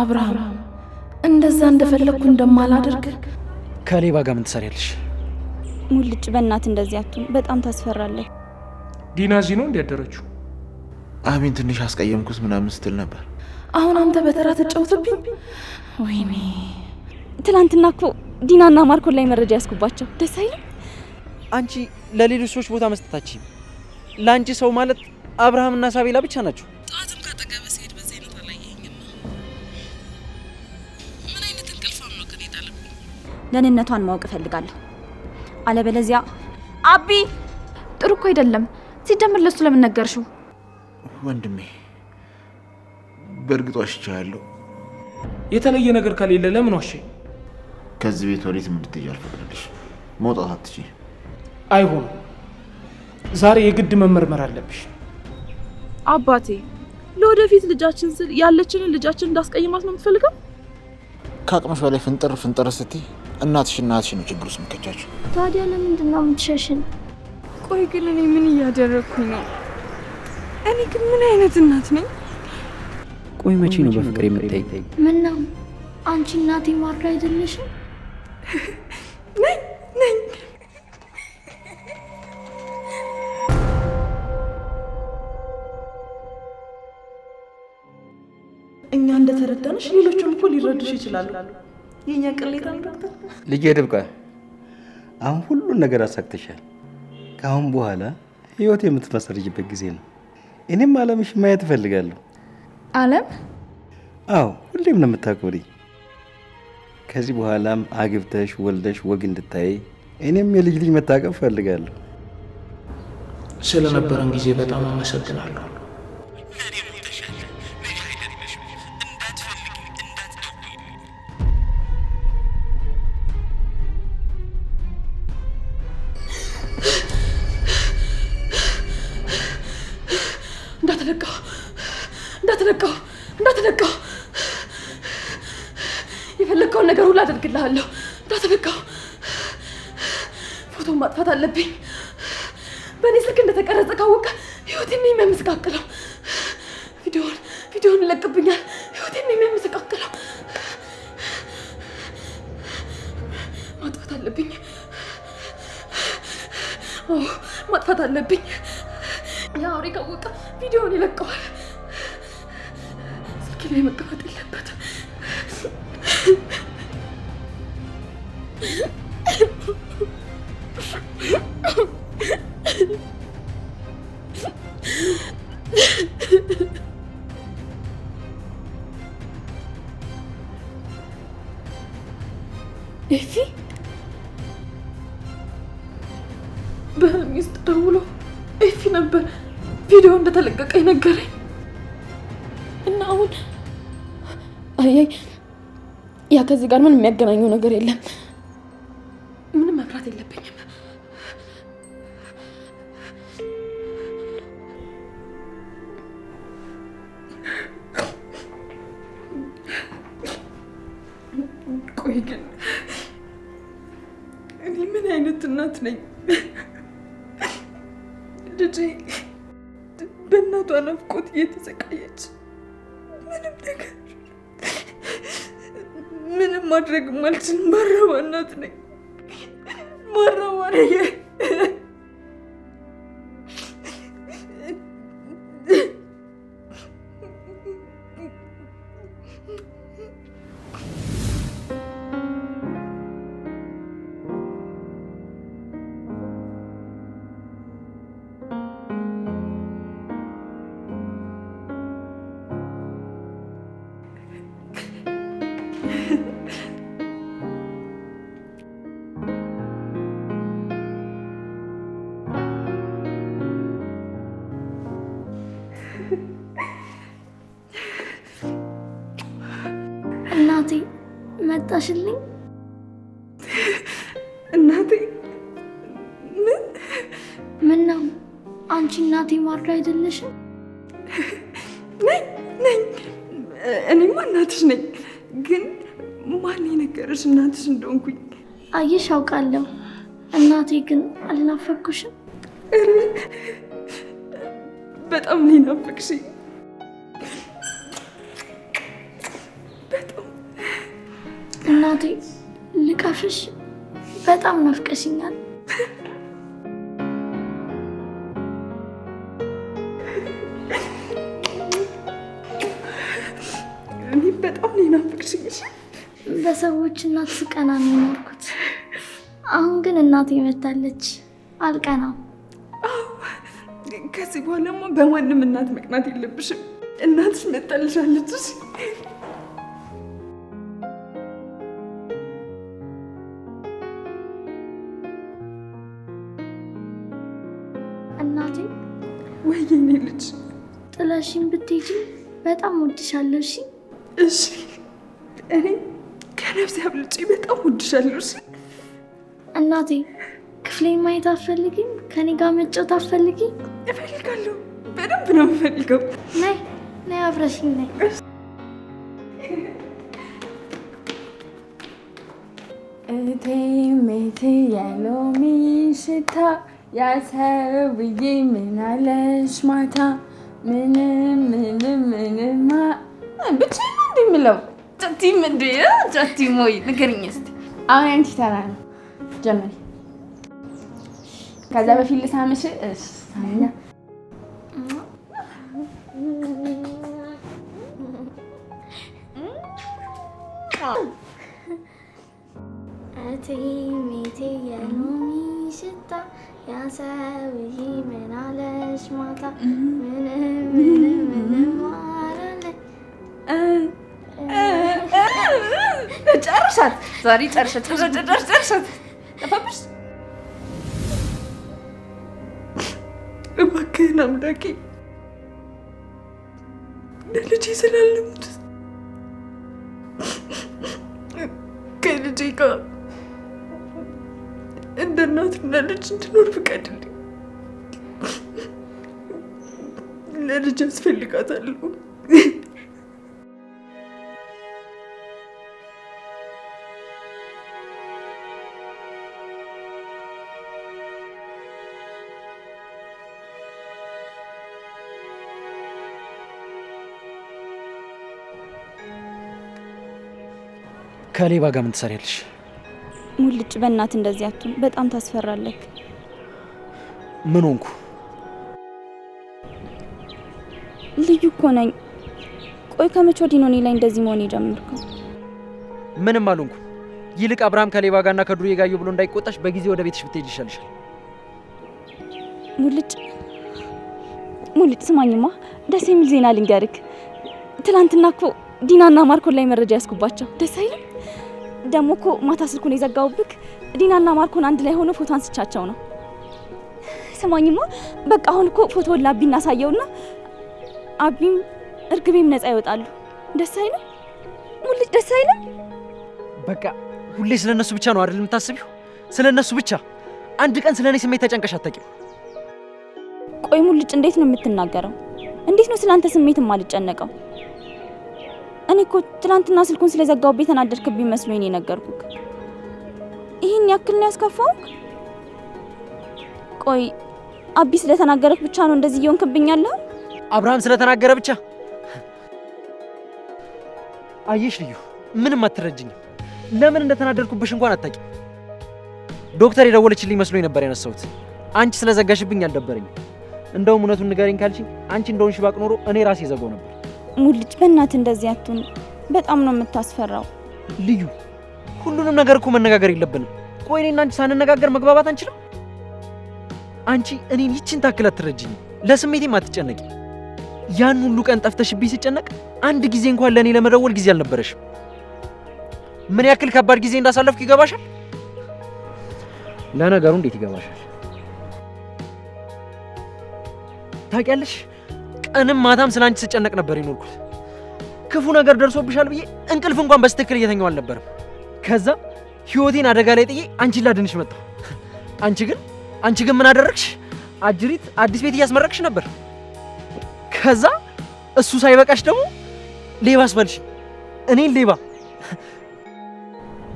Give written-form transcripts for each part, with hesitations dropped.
አብርሃም እንደዛ እንደፈለኩ እንደማላደርግ ከሌባ ጋር ምን ትሰሪያለሽ? ሙልጭ በእናት እንደዚህ አትሁን። በጣም ታስፈራለህ። ዲና እዚህ ነው እንዲያደረችው? አሚን ትንሽ አስቀየምኩት ምናምን ስትል ነበር። አሁን አንተ በተራ ተጫውትብኝ። ወይኔ ትላንትና እኮ ዲናና ማርኮን ላይ መረጃ ያስኩባቸው። ደስ አይልም? አንቺ ለሌሎች ሰዎች ቦታ መስጠታችሁ ለአንቺ ሰው ማለት አብርሃምና ሳቤላ ብቻ ናቸው። ጣትም ካጠገበ ሲሄድ በዚህ አይነት አላየኸኝም። ምን አይነት እንቅልፋም ነው ግን የጣለብኝ? ደህንነቷን ማወቅ እፈልጋለሁ። አለበለዚያ አቢ ጥሩ እኮ አይደለም። ሲጀምር ለሱ ለምን ነገርሽው? ወንድሜ በእርግጥ ዋሽቻለሁ። የተለየ ነገር ከሌለ ለምን ዋሸኝ? ከዚህ ቤት ወዴት እንድትሄጂ አልፈቅድልሽ። መውጣት አትችይ። አይሆንም። ዛሬ የግድ መመርመር አለብሽ። አባቴ ለወደፊት ልጃችን ስል ያለችንን ልጃችን እንዳስቀይማት ነው የምትፈልገው? ከአቅምሽ በላይ ፍንጥር ስትይ እናትሽ ነው ችግር ውስጥ የምትከቻቸው። ታዲያ ለምንድን ነው የምትሸሽን? ቆይ ግን እኔ ምን እያደረግኩኝ ነው? እኔ ግን ምን አይነት እናት ነኝ? ቆይ መቼ ነው በፍቅር የምታይ? ምን ነው አንቺ እናቴ ማርዳ አይደለሽም? ነኝ እኛ እንደተረዳንሽ ሌሎቹም እኮ ሊረዱሽ ይችላሉ። የኛ ቅሌታም ዶክተር ልጄ ድብቃ፣ አሁን ሁሉን ነገር አሳክተሻል። ከአሁን በኋላ ህይወት የምትመሰርጅበት ጊዜ ነው። እኔም አለምሽ ማየት እፈልጋለሁ። አለም? አዎ፣ ሁሌም ነው የምታከብሪ። ከዚህ በኋላም አግብተሽ ወልደሽ ወግ እንድታይ እኔም የልጅ መታቀፍ እፈልጋለሁ። ስለነበረን ጊዜ በጣም አመሰግናለሁ። እንዳትነቃው የፈለግከውን ነገር ሁሉ አደርግልሃለሁ። እንዳትነቃው። ፎቶ ማጥፋት አለብኝ። በእኔ ስልክ እንደተቀረጸ ካወቀ ህይወቴን ነው የሚያመሰቃቅለው። ቪዲዮውን ይለቅብኛል። ህይወቴን ነው የሚያመሰቃቅለው። ማጥፋት አለብኝ። ማጥፋት አለብኝ። የአውሬ ካወቀ ቪዲዮውን ይለቀዋል። ስልኬ ላይ መቀመጥ የለበትም። ኤፊ በህልሜ ውስጥ ደውሎ ኤፊ ነበር ቪዲዮ እንደተለቀቀ ነገረኝ። እና አሁን አይ ያ ከዚህ ጋር ምንም የሚያገናኘው ነገር የለም። ምንም መፍራት የለብኝም። ቆይ ግን እኔ ምን አይነት እናት ነኝ? ልጄ በእናቷ ናፍቆት እየተሰቃየች ምንም ማድረግ ማልችል ማረባ እናት ነኝ። ማረባ ነኝ። እናቴ መጣሽልኝ? እናቴ ምን ነው አንቺ እናቴ ማርዳ አይደለሽም? ነኝ። እኔማ እናትሽ ነኝ። ግን ማን የነገረሽ እናትሽ እንደሆንኩኝ? አየሽ አውቃለሁ። እናቴ ግን አልናፈኩሽም? በጣም ነው የናፈቅሽኝ። እናቴ ልቀፍሽ፣ በጣም ናፍቀሽኛል። እኔ በጣም ነው ናፍቀሽኝ። በሰዎች እናት ስቀና ነው የኖርኩት። አሁን ግን እናቴ መታለች፣ አልቀናም። ከዚህ በኋላማ በማንም እናት መቅናት የለብሽም። እናትሽ መታልሻለች። እናቴ ወይኔ ልጅ ጥለሽኝ ብትሄጂ በጣም ወድሻለሁ። እሺ እኔ ከነፍሴ አብልጬ በጣም ወድሻለሁ። እሺ እናቴ ክፍሌን ማየት አትፈልጊም? ከኔ ጋር መጫወት አትፈልጊም? እፈልጋለሁ፣ በደንብ ነው የምፈልገው። ነይ ነይ፣ አብረሽኝ ነይ። እቴ ሜቴ የሎሚ ሽታ ያሰብዬ ምን አለሽ ማታ ምንም ብቻ ነው እንደሚለው ጨቲም እንደ ጨቲም ወይ ንገሪኝ እስኪ። አሁን አንቺ ተራ ነው ጀመሪ። ከዛ በፊት ልሳምሽ። እሺ ሳሚያ እቴ ሜቴ የሎሚ ሽታ ያሰብዬ ምን አለሽ ማታ ምንም አላለ። ጨርሻት ዛሬ ጨርሻት። ጠፋብሽ። እባክህን አምላኬ ለልጄ ስላለሙት ከልጄ ጋር እንደ እናትና ልጅ እንድኖር ፍቀድልኝ። ለልጅ አስፈልጋታለሁ። ከሌባ ጋር ምን ትሰሪያለሽ? ሙልጭ በእናት እንደዚህ አትሁን። በጣም ታስፈራለህ። ምን ሆንኩ? ልዩ እኮ ነኝ። ቆይ ከመቼ ወዲህ ነው እኔ ላይ እንደዚህ መሆን የጀመርከው? ምንም አልሆንኩ። ይልቅ አብርሃም ከሌባ ጋርና ከዱርዬ ጋር ብሎ እንዳይቆጣሽ በጊዜ ወደ ቤትሽ ብትሄጂ ይሻልሻል። ሙልጭ ስማኝማ፣ ደስ የሚል ዜና ልንገርክ። ትላንትና እኮ ዲናና ማርኮን ላይ መረጃ ያስኩባቸው። ደስ አይልም? ደግሞ እኮ ማታ ስልኩን የዘጋውብክ ዲናና ማርኮን አንድ ላይ ሆኖ ፎቶ አንስቻቸው ነው። ስማኝማ፣ በቃ አሁን እኮ ፎቶ ለአቢ እናሳየውና አቢም እርግቤም ነፃ ይወጣሉ። ደስ አይልም? ሙልጭ ደስ አይልም? በቃ ሁሌ ስለነሱ ብቻ ነው አይደል የምታስቢው? ስለነሱ ብቻ። አንድ ቀን ስለኔ ስሜት ተጨንቀሽ አታውቂም። ቆይ ሙልጭ፣ እንዴት ነው የምትናገረው? እንዴት ነው ስላንተ ስሜት የማልጨነቀው? እኔ እኮ ትላንትና ስልኩን ስለዘጋውብኝ ተናደድክብኝ መስሎኝ ነው የነገርኩክ። ይሄን ያክል ነው ያስከፋውክ? ቆይ አቢ ስለተናገረክ ብቻ ነው እንደዚህ እየሆንክብኝ ያለው? አብርሃም ስለተናገረ ብቻ? አየሽ ልዩ፣ ምንም አትረጅኝም። ለምን እንደተናደድኩብሽ እንኳን አታውቂም። ዶክተር የደወለችልኝ መስሎኝ ነበር ያነሳሁት። አንቺ ስለዘጋሽብኝ አልደበረኝም። እንደውም እውነቱን ንገሪኝ ካልሽኝ አንቺ እንደሆንሽ ባቅ ኖሮ እኔ ራሴ ዘጋው ነበር። ሙልጭ በእናትህ እንደዚህ አትሁን። በጣም ነው የምታስፈራው። ልዩ፣ ሁሉንም ነገር እኮ መነጋገር የለብንም። ቆይ እኔና አንቺ ሳንነጋገር መግባባት አንችልም? አንቺ እኔን ይችን ታክል አትረጅኝም። ለስሜቴም አትጨነቂ። ያን ሁሉ ቀን ጠፍተሽብኝ ስጨነቅ አንድ ጊዜ እንኳን ለእኔ ለመደወል ጊዜ አልነበረሽም። ምን ያክል ከባድ ጊዜ እንዳሳለፍኩ ይገባሻል? ለነገሩ እንዴት ይገባሻል? ታውቂያለሽ፣ ቀንም ማታም ስላንቺ ስጨነቅ ነበር የኖርኩት። ክፉ ነገር ደርሶብሻል ብዬ እንቅልፍ እንኳን በስትክክል እየተኛው አልነበረም። ከዛ ህይወቴን አደጋ ላይ ጥዬ አንቺን ላድንሽ መጣሁ። አንቺ ግን ምን አደረግሽ? አጅሪት አዲስ ቤት እያስመረቅሽ ነበር። ከዛ እሱ ሳይበቃሽ ደግሞ ሌባ አስባልሽ። እኔን ሌባ?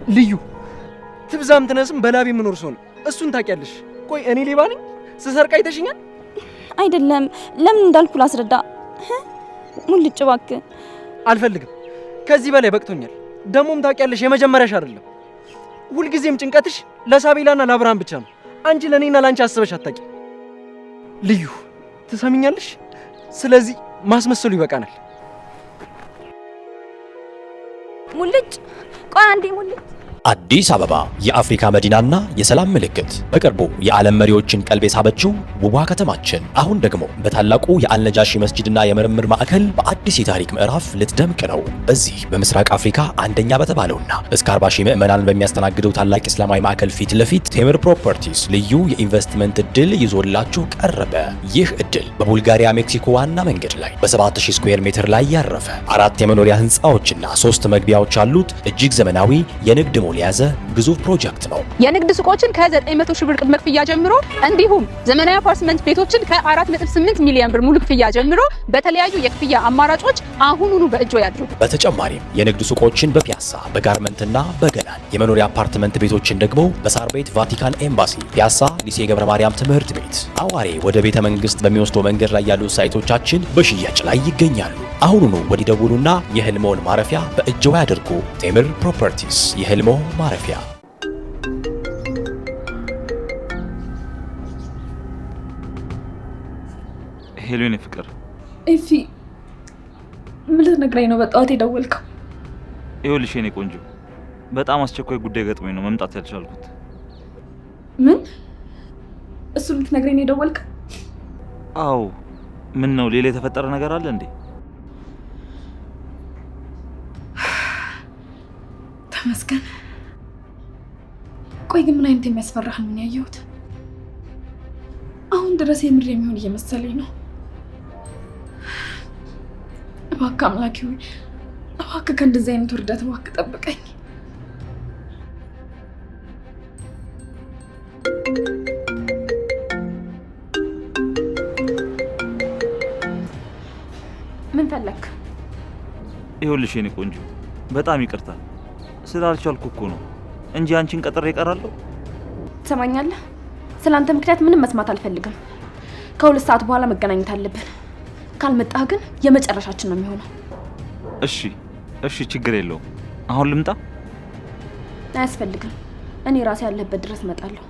ልዩ፣ ትብዛም ትነስም በላቤ የምኖር ሰው ነው። እሱን ታውቂያለሽ። ቆይ እኔ ሌባ ነኝ? ስሰርቅ አይተሽኛል? አይደለም። ለምን እንዳልኩ ላስረዳ። ሙልጭ እባክህ። አልፈልግም። ከዚህ በላይ በቅቶኛል። ደሞም ታውቂያለሽ የመጀመሪያሽ አይደለም። ሁልጊዜም ጭንቀትሽ ለሳቤላና ለአብርሃም ብቻ ነው። አንቺ ለኔና ላንቺ አስበሽ አታውቂ። ልዩ ትሰሚኛለሽ? ስለዚህ ማስመሰሉ ይበቃናል። ሙልጭ ቆይ አንዴ ሙልጭ። አዲስ አበባ የአፍሪካ መዲናና የሰላም ምልክት፣ በቅርቡ የዓለም መሪዎችን ቀልብ የሳበችው ውቧ ከተማችን አሁን ደግሞ በታላቁ የአልነጃሺ መስጂድና የምርምር ማዕከል በአዲስ የታሪክ ምዕራፍ ልትደምቅ ነው። በዚህ በምስራቅ አፍሪካ አንደኛ በተባለውና እስከ 40 ሺህ ምዕመናን በሚያስተናግደው ታላቅ እስላማዊ ማዕከል ፊት ለፊት ቴምር ፕሮፐርቲስ ልዩ የኢንቨስትመንት እድል ይዞላችሁ ቀረበ። ይህ እድል በቡልጋሪያ ሜክሲኮ ዋና መንገድ ላይ በ7000 ስኩዌር ሜትር ላይ ያረፈ 4 የመኖሪያ ህንፃዎችና 3 መግቢያዎች ያሉት እጅግ ዘመናዊ የንግድ ሞል የያዘ ግዙፍ ፕሮጀክት ነው። የንግድ ሱቆችን ከ900 ሺህ ብር ቅድመ ክፍያ ጀምሮ እንዲሁም ዘመናዊ አፓርትመንት ቤቶችን ከ4.8 ሚሊዮን ብር ሙሉ ክፍያ ጀምሮ በተለያዩ የክፍያ አማራጮች አሁኑኑ በእጆ ያድርጉ። በተጨማሪም የንግድ ሱቆችን በፒያሳ በጋርመንትና በገናን፣ የመኖሪያ አፓርትመንት ቤቶችን ደግሞ በሳር ቤት ቫቲካን ኤምባሲ፣ ፒያሳ ሊሴ ገብረ ማርያም ትምህርት ቤት፣ አዋሬ ወደ ቤተ መንግስት በሚወስደው መንገድ ላይ ያሉ ሳይቶቻችን በሽያጭ ላይ ይገኛሉ። አሁኑኑ ወዲደውሉና የህልሞን ማረፊያ በእጆ ያድርጉ። ቴምር ፕሮፐርቲስ የህልሞ ማረፊያ። ሄሎ የኔ ፍቅር። ኤፊ ምን ልትነግረኝ ነው በጠዋት የደወልከው? ይኸውልሽ የኔ ቆንጆ በጣም አስቸኳይ ጉዳይ ገጥሞኝ ነው መምጣት ያልቻልኩት። ምን? እሱን ልትነግረኝ ነው የደወልከው? አዎ። ምን ነው ሌላ የተፈጠረ ነገር አለ እንዴ? ተመስገን። ቆይ ግን ምን አይነት የሚያስፈራ ህልም ያየሁት? አሁን ድረስ የምር የሚሆን እየመሰለኝ ነው። እባክህ አምላኬ ሆይ እባክህ ከእንደዚህ አይነት ውርደት እባክህ ጠብቀኝ። ምን ፈለክ? ይኸውልሽ የኔ ቆንጆ በጣም ይቅርታ ስላልቻልኩ እኮ ነው እንጂ አንቺን ቀጥሬ እቀራለሁ። ትሰማኛለህ? ስላንተ ምክንያት ምንም መስማት አልፈልግም። ከ2 ሰዓት በኋላ መገናኘት አለብን። ካልመጣህ ግን የመጨረሻችን ነው የሚሆነው። እሺ እሺ፣ ችግር የለውም። አሁን ልምጣ? አያስፈልግም። እኔ ራሴ ያለበት ድረስ እመጣለሁ።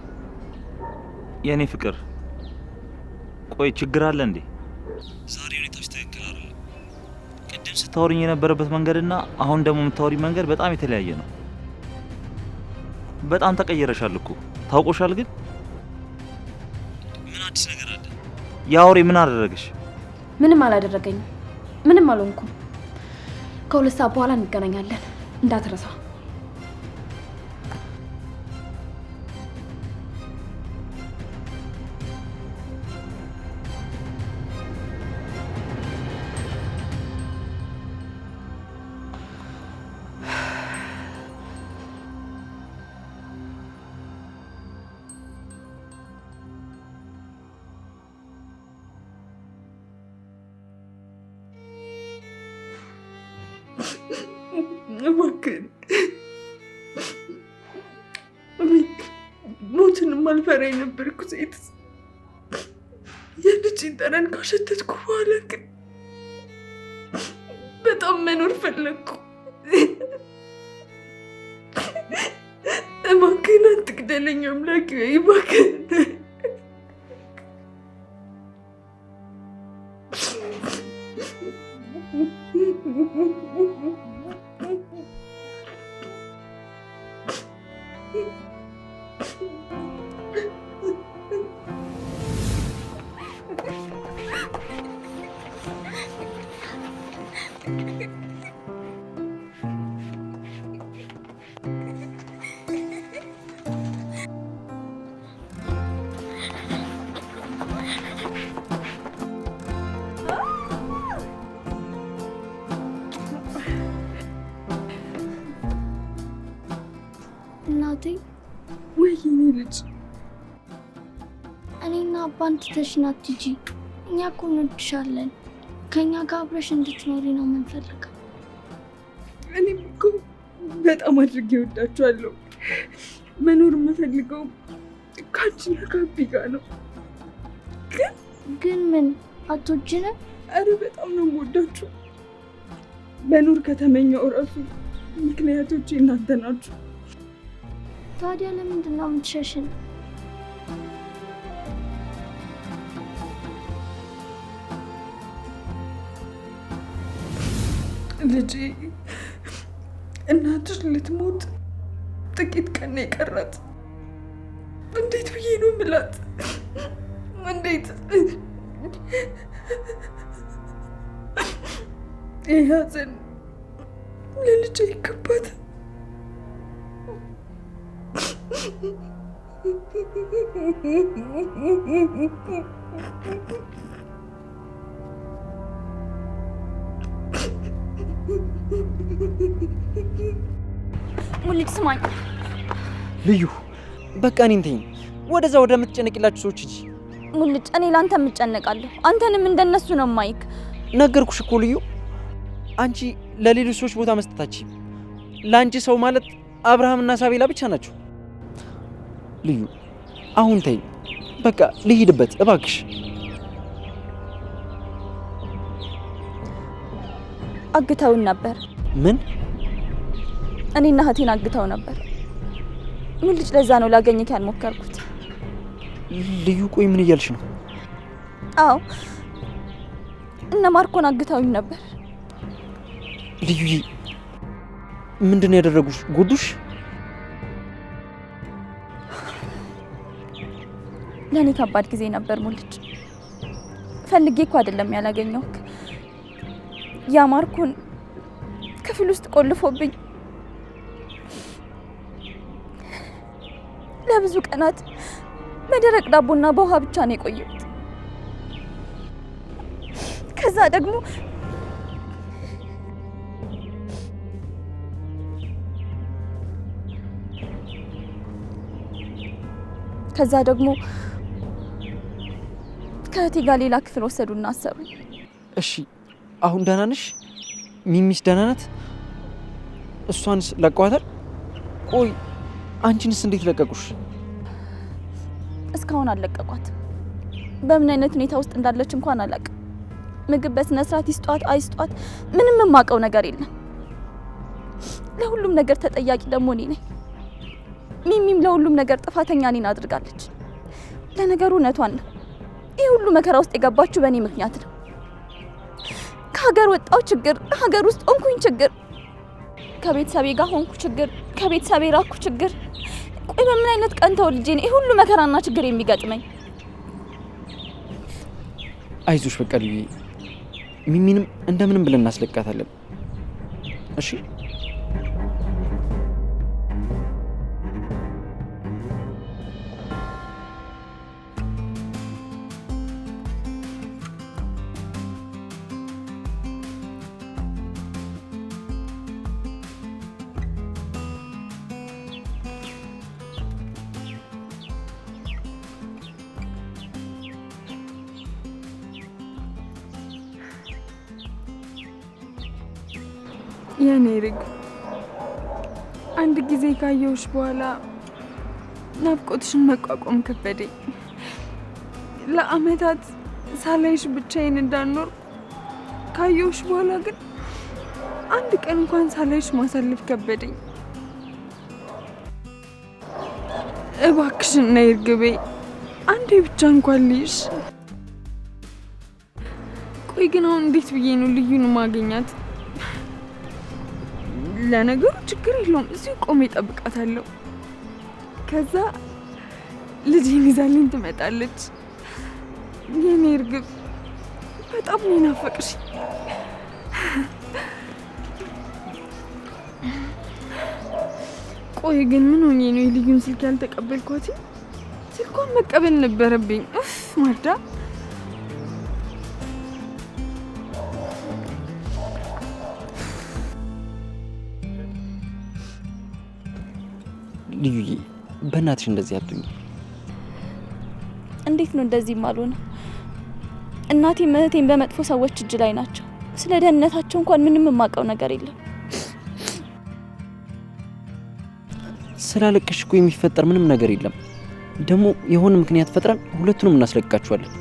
የኔ ፍቅር ቆይ ችግር አለ እንዴ? ዛሬ ሁኔታዎች ትክክል አይደለም። ቅድም ስታወሪኝ የነበረበት መንገድና አሁን ደግሞ የምታወሪኝ መንገድ በጣም የተለያየ ነው። በጣም ተቀየረሻል እኮ ታውቆሻል። ግን ምን አዲስ ነገር አለ? ያውሬ ምን አደረገሽ? ምንም አላደረገኝም። ምንም አልሆንኩም። ከ2 ሰዓት በኋላ እንገናኛለን እንዳትረሳ። እባክህን ሞትንም አልፈራ የነበርኩ ሴት የልጅን ጠረን ካሸተትኩ በኋላ ግን በጣም መኖር ፈለግኩ። እባክህን አትግደለኝ አምላኬ፣ እባክህን። እናቴ ወይኔ ልጅ እኔና አባን ትተሽን አትሂጂ። እኛ እኮ እንወድሻለን። ከእኛ ጋር አብረሽ እንድትኖሪ ነው የምንፈልገው። እኔም እኮ በጣም አድርጌ እወዳችኋለሁ። መኖር የምፈልገው ከአንቺና ከአቢ ጋር ነው። ግን ምን አትወጂንም? አረ በጣም ነው የምወዳችሁ። መኖር ከተመኘው እራሱ ምክንያቶች እናንተ ናችሁ። ታዲያ ለምንድን ነው የምትሸሽን? ልጄ እናትሽ ልትሞት ጥቂት ቀን የቀራት። እንዴት ብዬ ነው የምላት? እንዴት ይህ ሐዘን ለልጄ ይገባት? ሙልጭ ስማኝ ልዩ፣ በቃ እኔን ተይኝ። ወደዛ ወደምትጨነቂላችሁ ሰዎች እንጂ። ሙልጭ፣ እኔ ላንተ የምጨነቃለሁ፣ አንተንም እንደነሱ ነው ማይክ። ነገርኩሽ እኮ ልዩ፣ አንቺ ለሌሎች ሰዎች ቦታ መስጠታችሁ። ለአንቺ ሰው ማለት አብርሃምና ሳቤላ ብቻ ናቸው። ልዩ፣ አሁን ተይኝ፣ በቃ ልሂድበት እባክሽ። አግተውን ነበር። ምን? እኔና እህቴን አግተው ነበር። ሙልጭ፣ ለዛ ነው ላገኘክ ያልሞከርኩት። ልዩ፣ ቆይ ምን እያልሽ ነው? አዎ፣ እነ ማርኮን አግተውኝ ነበር። ልዩዬ፣ ምንድን ነው ያደረጉሽ? ጎዱሽ? ለእኔ ከባድ ጊዜ ነበር ሙልጭ። ፈልጌ እኮ አይደለም ያላገኘሁክ። ያ ማርኮን ክፍል ውስጥ ቆልፎብኝ ለብዙ ቀናት በደረቅ ዳቦና በውሃ ብቻ ነው የቆየሁት። ከዛ ደግሞ ከእህቴ ጋር ሌላ ክፍል ወሰዱና አሰሩ። እሺ፣ አሁን ደህና ነሽ? ሚሚስ ደህና ናት? እሷንስ ለቀዋታል? ቆይ አንቺንስ እንዴት ለቀቁሽ? እስካሁን አልለቀቋትም። በምን አይነት ሁኔታ ውስጥ እንዳለች እንኳን አላውቅም። ምግብ በስነ ስርዓት ይስጧት አይስጧት ምንም የማውቀው ነገር የለም። ለሁሉም ነገር ተጠያቂ ደግሞ እኔ ነኝ። ሚሚም ለሁሉም ነገር ጥፋተኛ እኔን አድርጋለች። ለነገሩ እውነቷን ነው። ይህ ሁሉ መከራ ውስጥ የገባችሁ በእኔ ምክንያት ነው። ከሀገር ወጣው ችግር፣ ሀገር ውስጥ ሆንኩኝ ችግር፣ ከቤተሰቤ ጋር ሆንኩ ችግር፣ ከቤተሰቤ ራኩ ችግር። ቆይ በምን አይነት ቀን ተወልጄ ነው ይህ ሁሉ መከራና ችግር የሚገጥመኝ? አይዞሽ በቃ ልዩዬ፣ ሚሚንም እንደምንም ብለን እናስለቃታለን። እሺ የኔ ርግ አንድ ጊዜ ካየሁሽ በኋላ ናፍቆትሽን መቋቋም ከበደኝ። ለአመታት ሳላይሽ ብቻዬን እንዳልኖር ካየሁሽ በኋላ ግን አንድ ቀን እንኳን ሳላይሽ ማሳለፍ ከበደኝ። እባክሽን ነይ እርግቤ፣ አንዴ ብቻ እንኳን ልይሽ። ቆይ ግን አሁን እንዴት ብዬ ነው ልዩን ማገኛት? ለነገሩ ችግር የለውም፣ እዚሁ ቆሜ እጠብቃታለሁ። ከዛ ልጄን ይዛልኝ ትመጣለች። የኔ እርግብ በጣም ነው ናፈቅሽ። ቆይ ግን ምን ሆኜ ነው የልዩን ስልክ ያልተቀበልኳት? ስልኳን መቀበል ነበረብኝ። እፍ ማዳ ልዩዬ፣ በእናትሽ እንደዚህ አትሁኝ። እንዴት ነው እንደዚህ ማልሆነ? እናቴም እህቴም በመጥፎ ሰዎች እጅ ላይ ናቸው። ስለ ደህንነታቸው እንኳን ምንም የማውቀው ነገር የለም። ስላለቅሽ እኮ የሚፈጠር ምንም ነገር የለም። ደግሞ የሆነ ምክንያት ፈጥረን ሁለቱንም እናስለቅቃቸዋለን።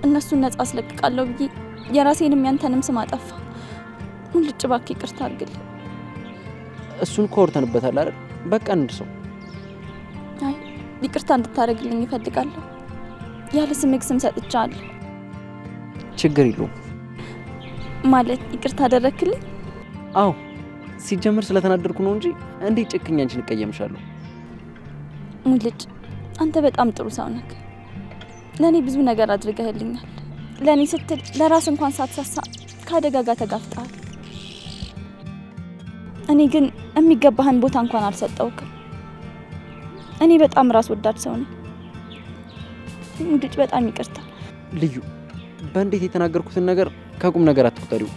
እነሱን ነጻ አስለቅቃለሁ ብዬ የራሴንም ያንተንም ስም አጠፋ። ሙልጭ እባክህ ይቅርታ አድርግልኝ። እሱን እኮ አውርተንበታል አይደል? በቃ እንድሰው። አይ ይቅርታ እንድታደርግልኝ እፈልጋለሁ። ያለ ስምህ ስም ሰጥቻለሁ። ችግር የለውም። ማለት ይቅርታ አደረክልኝ? አዎ ሲጀምር ስለተናደድኩ ነው እንጂ እንዴት ጨክኜ አንቺን እቀየምሻለሁ? ሙልጭ አንተ በጣም ጥሩ ሰው ነህ። ለኔ ብዙ ነገር አድርገህልኛል። ለኔ ስትል ለራስ እንኳን ሳትሳሳ ከአደጋ ጋር ተጋፍጠሃል። እኔ ግን የሚገባህን ቦታ እንኳን አልሰጠውክም። እኔ በጣም ራስ ወዳድ ሰው ነኝ። ሙልጭ በጣም ይቅርታ። ልዩ በእንዴት የተናገርኩትን ነገር ከቁም ነገር አትቁጠሪው።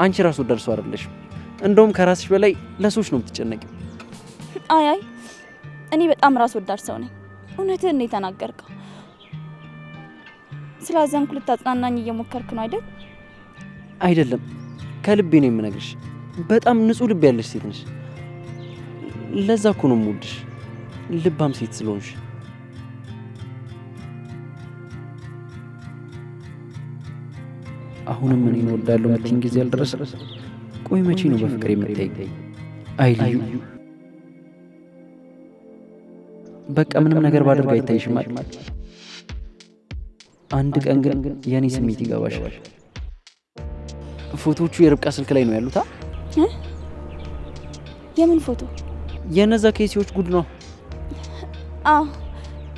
አንቺ ራስ ወዳድ ሰው አይደለሽም። እንደውም ከራስሽ በላይ ለሰዎች ነው የምትጨነቂው። አይ እኔ በጣም ራስ ወዳድ ሰው ነኝ። እውነትህን ነው የተናገርከው። ስላዘንኩ ልታጽናናኝ እየሞከርክ ነው አይደል? አይደለም፣ ከልቤ ነው የምነግርሽ። በጣም ንጹህ ልብ ያለሽ ሴት ነሽ። ለዛ እኮ ነው የምወድሽ፣ ልባም ሴት ስለሆንሽ። አሁንም እኔን እወዳለሁ የምትይኝ ጊዜ አልደረሰ? ቆይ መቼ ነው በፍቅር የምታይኝ? አይ ልዩ፣ በቃ ምንም ነገር ባደርግ አይታይሽም አይደል? አንድ ቀን ግን የኔ ስሜት ይገባሻል። ፎቶዎቹ የርብቃ ስልክ ላይ ነው ያሉት። የምን ፎቶ? የነዛ ኬሲዎች ጉድ ነው። አዎ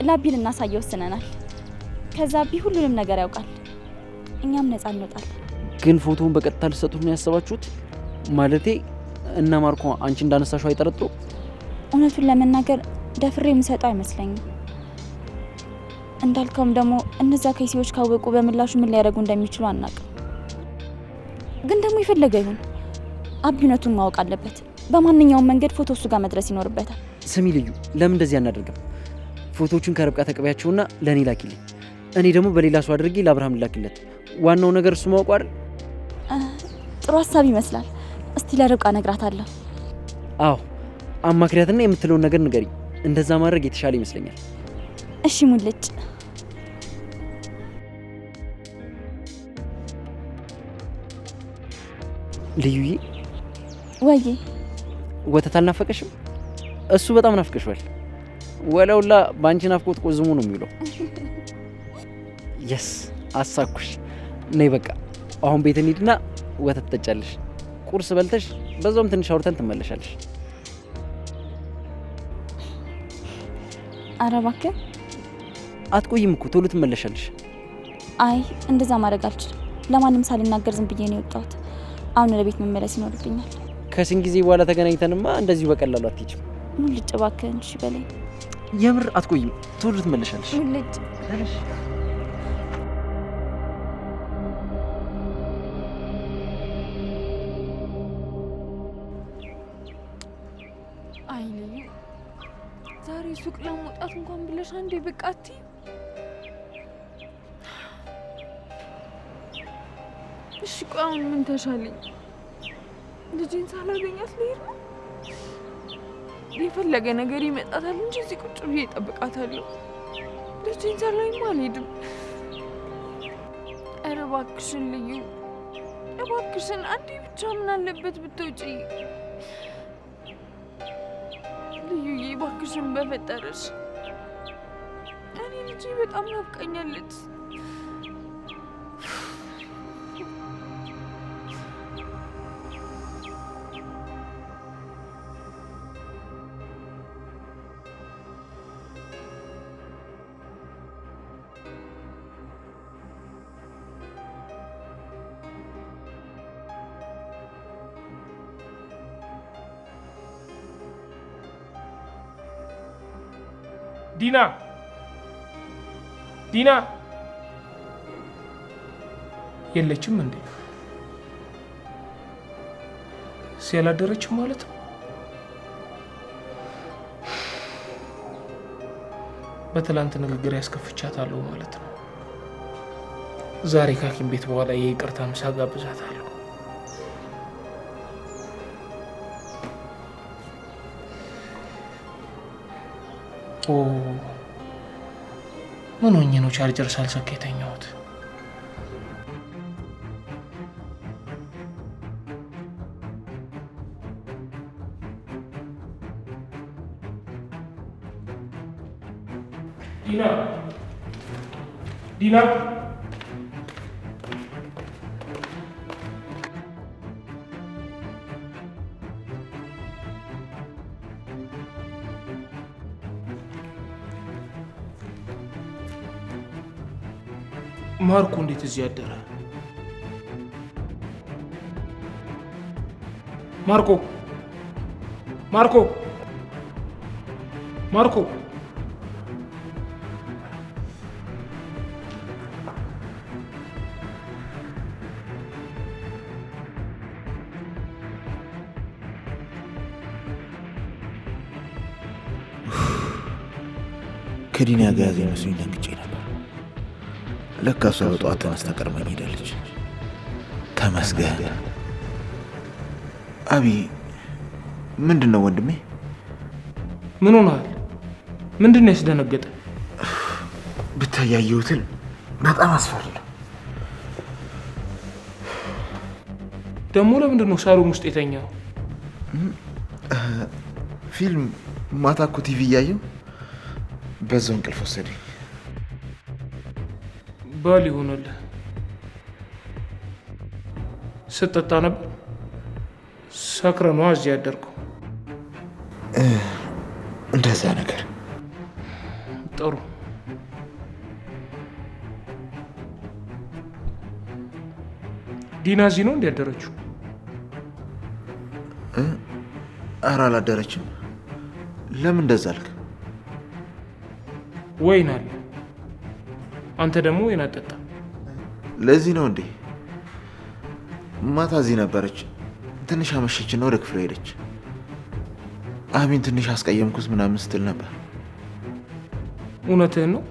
ላቢ ልናሳየው ወስነናል። ከዛ ቢ ሁሉንም ነገር ያውቃል። እኛም ነፃ እንወጣለን። ግን ፎቶውን በቀጥታ ልትሰጡት ነው ያሰባችሁት? ማለቴ እና ማርኮ አንቺ እንዳነሳሽው አይጠረጥሩ? እውነቱን ለመናገር ደፍሬ የምሰጠው አይመስለኝም። እንዳልከውም ደግሞ እነዛ ኬሲዎች ካወቁ በምላሹ ምን ሊያደርጉ እንደሚችሉ አናውቅም። ግን ደግሞ የፈለገ ይሁን አቢ እውነቱን ማወቅ አለበት። በማንኛውም መንገድ ፎቶ እሱ ጋር መድረስ ይኖርበታል። ስሚ ልዩ፣ ለምን እንደዚህ አናደርግም? ፎቶዎቹን ከርብቃ ተቀበያቸውና ለእኔ ላኪልኝ። እኔ ደግሞ በሌላ ሰው አድርጌ ለአብርሃም ላኪለት። ዋናው ነገር እሱ ማወቁ አይደል? ጥሩ ሀሳብ ይመስላል። እስቲ ለርብቃ እነግራታለሁ። አዎ አማክሪያትና የምትለውን ነገር ንገሪኝ። እንደዛ ማድረግ የተሻለ ይመስለኛል። እሺ ሙልጭ። ልዩዬ። ወዬ። ወተት አልናፈቀሽም? እሱ በጣም ናፍቀሽዋል። ወለውላ በአንቺ ናፍቆት ቆዝሞ ነው የሚውለው። የስ አሳኩሽ። ነይ በቃ አሁን ቤት እንሂድና ወተት ትጠጫለሽ። ቁርስ በልተሽ በዛውም ትንሽ አውርተን ትመለሻለሽ። ኧረ እባክህ አትቆይም እኮ ቶሎ ትመለሻለሽ። አይ እንደዛ ማድረግ አልችልም። ለማንም ሳልናገር ዝም ብዬ ነው የወጣሁት። አሁን ወደ ቤት መመለስ ይኖርብኛል። ከስንት ጊዜ በኋላ ተገናኝተንማ እንደዚሁ በቀላሉ አትሄጂም። ሙልጭ እባክህን እሺ በለኝ። የምር አትቆይም፣ ቶሎ ትመለሻለሽ። ሙልጭ አይ ልዩ፣ ዛሬ ሱቅ ለመውጣት እንኳን ብለሽ አንዴ በቃቲ። እሺ ቆይ አሁን ምን ተሻለኝ? ልጄን ሳላገኛት ልሄድ ነው? የፈለገ ነገር ይመጣታል እንጂ እዚህ ቁጭ ብዬ እጠብቃታለሁ። ልጄን ሳላይማ አልሄድም። ኧረ እባክሽን ልዩ፣ እባክሽን አንዴ ብቻ ምን አለበት ብትወጪ? ልዩዬ እባክሽን በፈጠረሽ፣ እኔ ልጄ በጣም ናፍቃኛለች። ዲና ዲና የለችም እንዴ? ሲያላደረችም ማለት ነው። በትላንት ንግግር ያስከፍቻታለሁ ማለት ነው። ዛሬ ከሐኪም ቤት በኋላ የይቅርታ ምሳ ጋብዛታለሁ። ኦ ምን ሆኜ ነው ቻርጀር ሳልሰካ የተኛሁት? ዲና ማርኮ እንዴት እዚህ ያደረ? ማርኮ ማርኮ ማርኮ ከዲና ጋር ያዘ መስሎኝ ደንግጬ ነበር። ለካ እሷ በጠዋት ተነስታ ቀድማኝ ሄዳለች። ተመስገን። አቢ ምንድን ነው ወንድሜ? ምን ሆነሃል? ምንድን ነው ያስደነገጠ? ብታያየሁትን በጣም አስፈሪ ነው። ደግሞ ለምንድን ነው ሳሎን ውስጥ የተኛው? ፊልም ማታ እኮ ቲቪ እያየሁ በዛው እንቅልፍ ወሰደኝ። ባል ይሆንልህ። ስትጠጣ ነበር? ሰክረህ ነዋ እዚህ ያደርገው። እንደዛ ነገር። ጥሩ። ዲና እዚህ ነው እንዲያደረችው? ኧረ አላደረችም። ለምን እንደዛ አልክ? ወይን አለ። አንተ ደግሞ ወይን አጠጣ። ለዚህ ነው እንዴ? ማታ እዚህ ነበረች። ትንሽ አመሸችና ወደ ክፍሉ ሄደች። አቢን ትንሽ አስቀየምኩት ምናምን ስትል ነበር። እውነትህን ነው?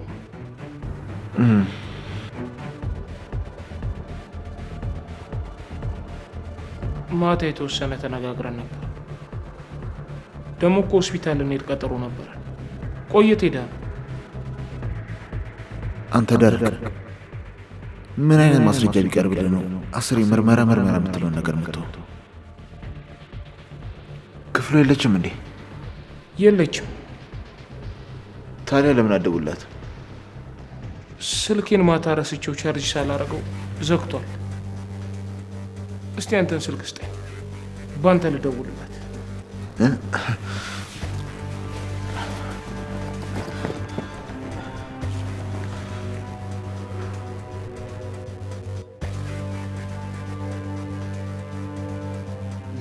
ማታ የተወሰነ ተነጋግረን ነበር። ደግሞ እኮ ሆስፒታል እንሄድ ቀጠሮ ነበር። ቆየት ሄዳ ነው። አንተ ደረቅ። ምን አይነት ማስረጃ ቢቀርብልህ ነው አስሬ ምርመራ የምትለውን ነገር ምትው? ክፍሉ የለችም እንዴ? የለችም። ታዲያ ለምን አደውላት? ስልኬን ማታ ረስቼው ቻርጅ ሳላረገው ዘግቷል። እስቲ አንተን ስልክ ስጠኝ፣ በአንተ ልደውልላት።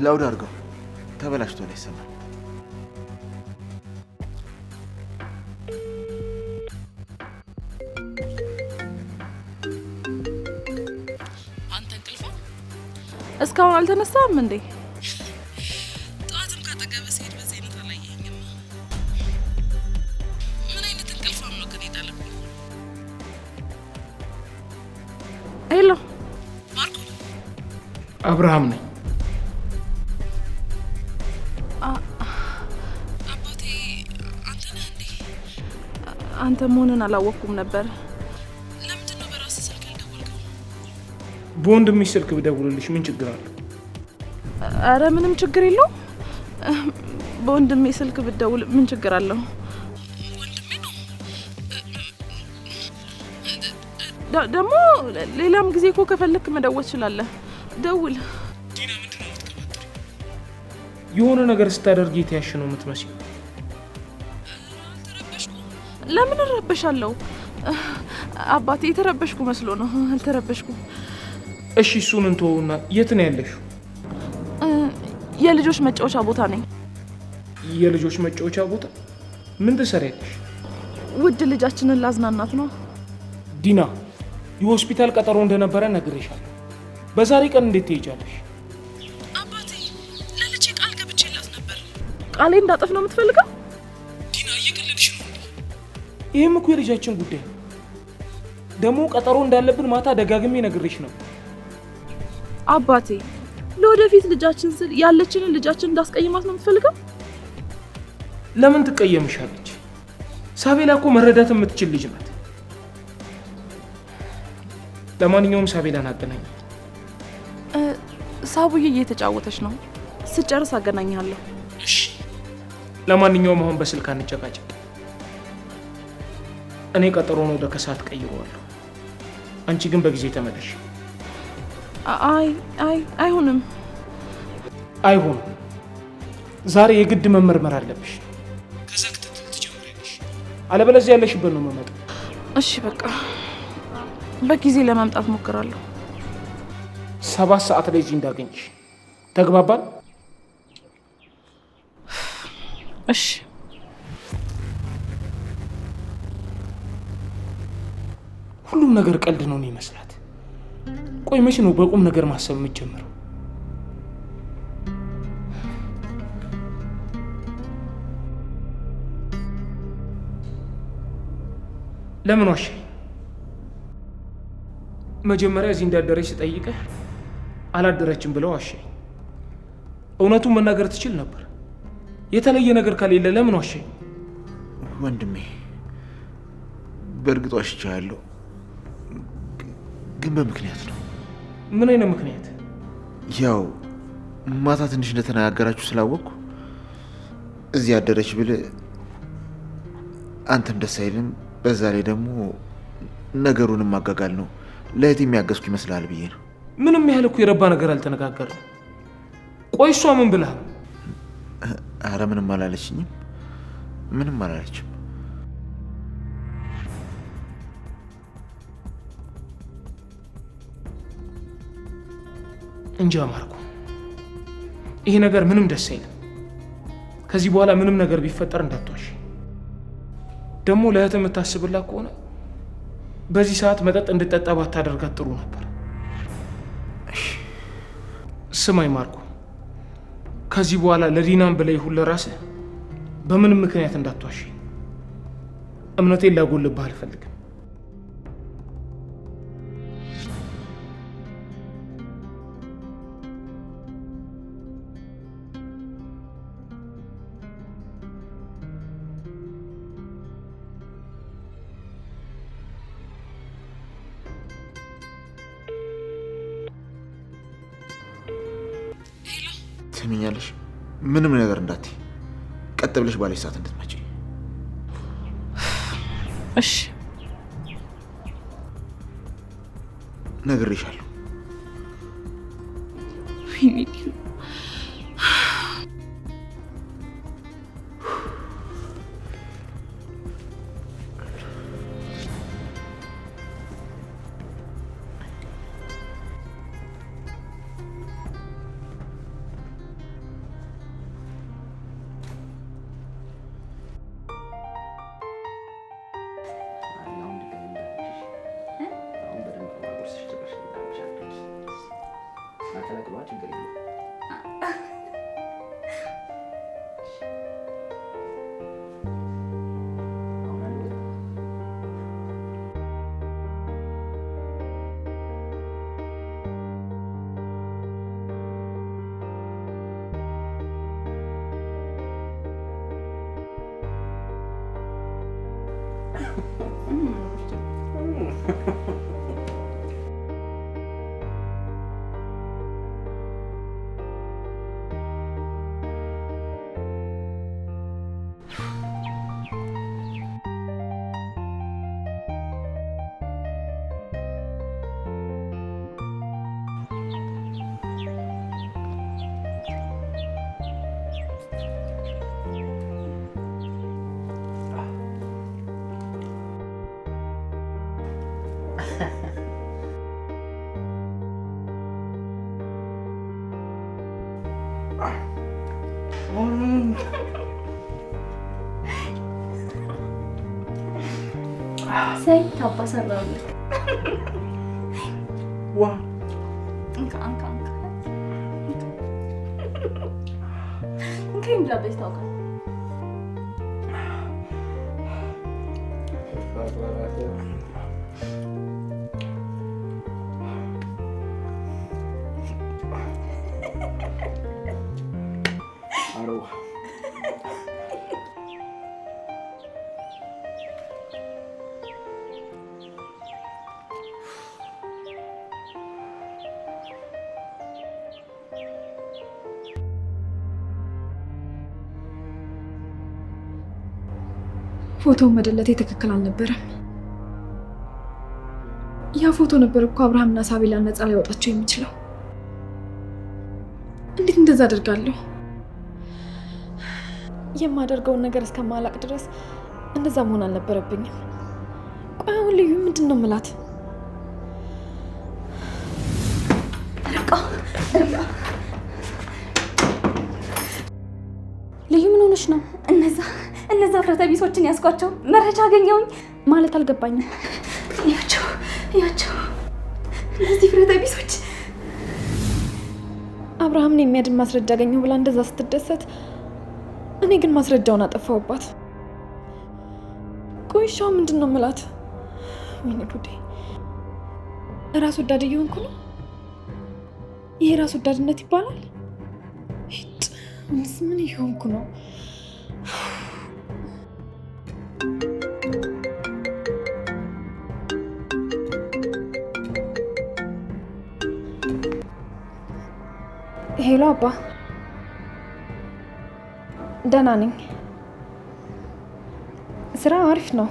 ላውድ አድርገው፣ ተበላሽቶ ነው ይሰማል። እስካሁን አልተነሳም እንዴ? ጠዋትም ካጠገበ ስሄድ በዚህ አይነት አላየኸኝም። ምን አይነት እንቅልፋም ነው ግን የጣለብኝ? ሄሎ ማርኮ። አብርሃም ነኝ። አባቴ አንተ ነህ እንዴ? አንተ መሆንን አላወቅኩም ነበር። ለምንድን ነው በራስህ ስልክ ያልደወልከው? በወንድሜ ስልክ ብደውልልሽ ምን ችግር አለ? አረ ምንም ችግር የለው። በወንድሜ ስልክ ብደውል ምን ችግር አለው? ወንድሜ ነው ደግሞ ሌላም ጊዜ እኮ ከፈለክ መደወል ትችላለህ። ደውል። ዲና ምንድን ነው የምትቀባጥሪ? የሆነ ነገር ስታደርግ የተያሽ ነው የምትመስለው። ለምን እረበሻለሁ? አባቴ የተረበሽኩ መስሎ ነው። አልተረበሽኩም። እሺ እሱን እንተውና የት ነው ያለሽው? የልጆች መጫወቻ ቦታ ነኝ። የልጆች መጫወቻ ቦታ? ምን ትሰሪያለሽ? ውድ ልጃችንን ላዝናናት ነው። ዲና የሆስፒታል ቀጠሮ እንደነበረ ነግሬሻለሁ። በዛሬ ቀን እንዴት ትሄጃለሽ? አባቴ ለልጄ ቃል ገብቼላት ነበር። ቃሌ እንዳጠፍ ነው የምትፈልገው? ዲና እየቀለድሽ ነው። ይህም እኮ የልጃችን ጉዳይ ነው። ደግሞ ቀጠሮ እንዳለብን ማታ ደጋግሜ ነግሬሽ ነበር። አባቴ ለወደፊት ልጃችን ስል ያለችንን ልጃችን እንዳስቀይማት ነው የምትፈልገው? ለምን ትቀየምሻለች? ሳቤላ እኮ መረዳት የምትችል ልጅ ናት። ለማንኛውም ሳቤላን አገናኝ። ሳቡዬ እየተጫወተች ነው። ስጨርስ አገናኝሃለሁ። እሺ። ለማንኛውም አሁን በስልክ አንጨቃጨቅ። እኔ ቀጠሮውን ወደ ከሰዓት ቀይረዋለሁ። አንቺ ግን በጊዜ ተመለሽ። አይሆንም። አይሆንም። ዛሬ የግድ መመርመር አለብሽ። ከዛ ክትትል ትጀምሪያለሽ። አለበለዚያ ያለሽበት ነው የምመጣው። እሺ በቃ በጊዜ ለመምጣት ሞክራለሁ። 7 ሰዓት ላይ እዚህ እንዳገኝሽ። ተግባባን? እሺ። ሁሉም ነገር ቀልድ ነው ይመስላት። ቆይ መቼ ነው በቁም ነገር ማሰብ የምትጀምረው? ለምን ዋሸኝ? መጀመሪያ እዚህ እንዳደረች ስጠይቅህ አላደረችም ብለው ዋሸኝ። እውነቱን መናገር ትችል ነበር። የተለየ ነገር ከሌለ ለምን ዋሸኝ? ወንድሜ በእርግጥ ዋሽቻለሁ፣ ግን በምክንያት ነው። ምን አይነት ምክንያት? ያው ማታ ትንሽ እንደተነጋገራችሁ ስላወቅኩ እዚህ ያደረች ብልህ አንተም ደስ አይልም። በዛ ላይ ደግሞ ነገሩንም ማጋጋል ነው። ለእህት የሚያገዝኩ ይመስላል ብዬ ነው። ምንም ያህል እኮ የረባ ነገር አልተነጋገርንም። ቆይ እሷ ምን ብላ ነው? አረ ምንም አላለችኝም። ምንም አላለችም። እንጃ ማርኮ፣ ይሄ ነገር ምንም ደስ አይልም። ከዚህ በኋላ ምንም ነገር ቢፈጠር እንዳትዋሽ። ደግሞ ለእህት የምታስብላት ከሆነ በዚህ ሰዓት መጠጥ እንድጠጣ ባታደርጋት ጥሩ ነበር። ስማኝ ማርኮ፣ ከዚህ በኋላ ለዲናም ብለህ ይሁን ለራስህ በምንም ምክንያት እንዳትዋሽ። እምነቴን ላጎልብህ አልፈልግም። ትሰሚኛለሽ? ምንም ነገር እንዳትይ፣ ቀጥ ብለሽ ባለሽ ሰዓት እንድትመጪ። እሺ ነግሬሻለሁ። ሰይ ታባሰራለህ። ዋ እንካ እንካ እንካ እንካ ብለሽ ታውቃለህ? ፎቶውን መደለቴ ትክክል አልነበረም። ያ ፎቶ ነበር እኮ አብርሃምና ሳቢላን ነፃ ሊያወጣቸው የሚችለው። እንዴት እንደዛ አደርጋለሁ? የማደርገውን ነገር እስከማላቅ ድረስ እንደዛ መሆን አልነበረብኝም። ቆይ አሁን ልዩ ምንድን ነው የምላት? ልዩ ምን ሆነሽ ነው? እነዛ ፍረተ ቢሶችን ያስኳቸው መረጃ አገኘሁኝ ማለት አልገባኝም። ያቸው እነዚህ ፍረተ ቢሶች አብርሃምን የሚያድን ማስረጃ አገኘሁ ብላ እንደዛ ስትደሰት፣ እኔ ግን ማስረጃውን አጠፋሁባት። ቆይሻው ምንድን ነው የምላት? ወይኔ ጉዴ! ራስ ወዳድ እየሆንኩ ነው። ይሄ ራስ ወዳድነት ይባላል? ምን እየሆንኩ ነው? ሄሎ አባ፣ ደህና ነኝ። ስራ አሪፍ ነው።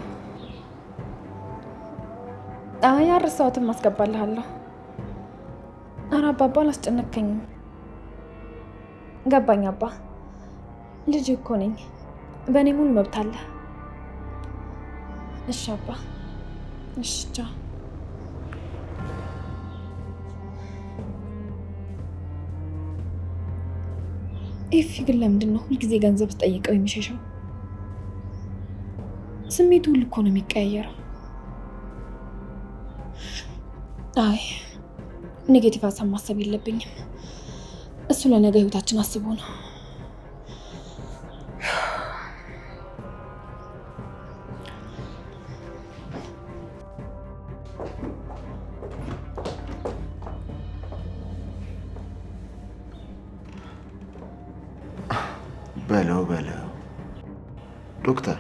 አይ አልረሳሁትም፣ አስገባልሃለሁ። ኧረ አባባ አላስጨነከኝም። ገባኝ አባ፣ ልጅ እኮ ነኝ። በእኔ ሙሉ መብት አለ። እሺ አባ፣ እሺ ቻው። ኤፊ ግን ለምንድን ነው ሁልጊዜ ገንዘብ ስጠይቀው የሚሸሸው? ስሜቱ ሁሉ እኮ ነው የሚቀያየረው። አይ ኔጌቲቭ ሀሳብ ማሰብ የለብኝም። እሱ ለነገ ህይወታችን አስቦ ነው። በለው ዶክተር፣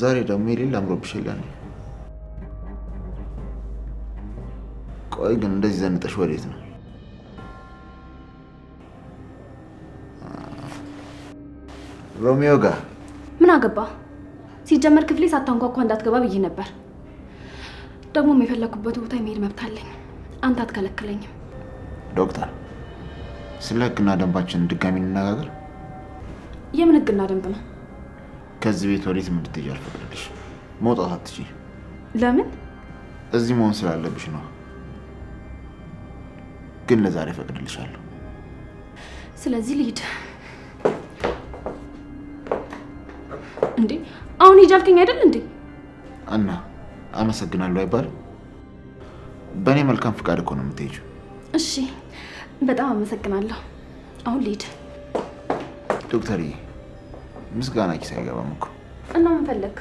ዛሬ ደግሞ የሌላ አምሮብሻል። ቆይ ግን እንደዚህ ዘንጠሽ ወዴት ነው? ሮሚዮ ጋር ምን አገባ? ሲጀመር ክፍሌ ሳታንኳኳ እንዳትገባ ብዬ ነበር። ደግሞ የፈለኩበት ቦታ የመሄድ መብት አለኝ። አንተ አትከለክለኝም። ዶክተር፣ ስለ ህግና ደንባችን ድጋሚ እንነጋገር። የምን ህግና ደንብ ነው? ከዚህ ቤት ወዴትም እንድትሄጂ አልፈቅድልሽ። መውጣት አትችይ። ለምን? እዚህ መሆን ስላለብሽ ነው። ግን ለዛሬ ፈቅድልሻለሁ። ስለዚህ ልሂድ። እንዴ አሁን ሂጅ አልከኝ አይደል እንዴ? እና አመሰግናለሁ አይባልም? በእኔ መልካም ፍቃድ እኮ ነው የምትሄጂው። እሺ በጣም አመሰግናለሁ። አሁን ልሂድ። ዶክተርዬ፣ ምስጋና ኪስ አይገባም እኮ። እና ምን ፈለግ?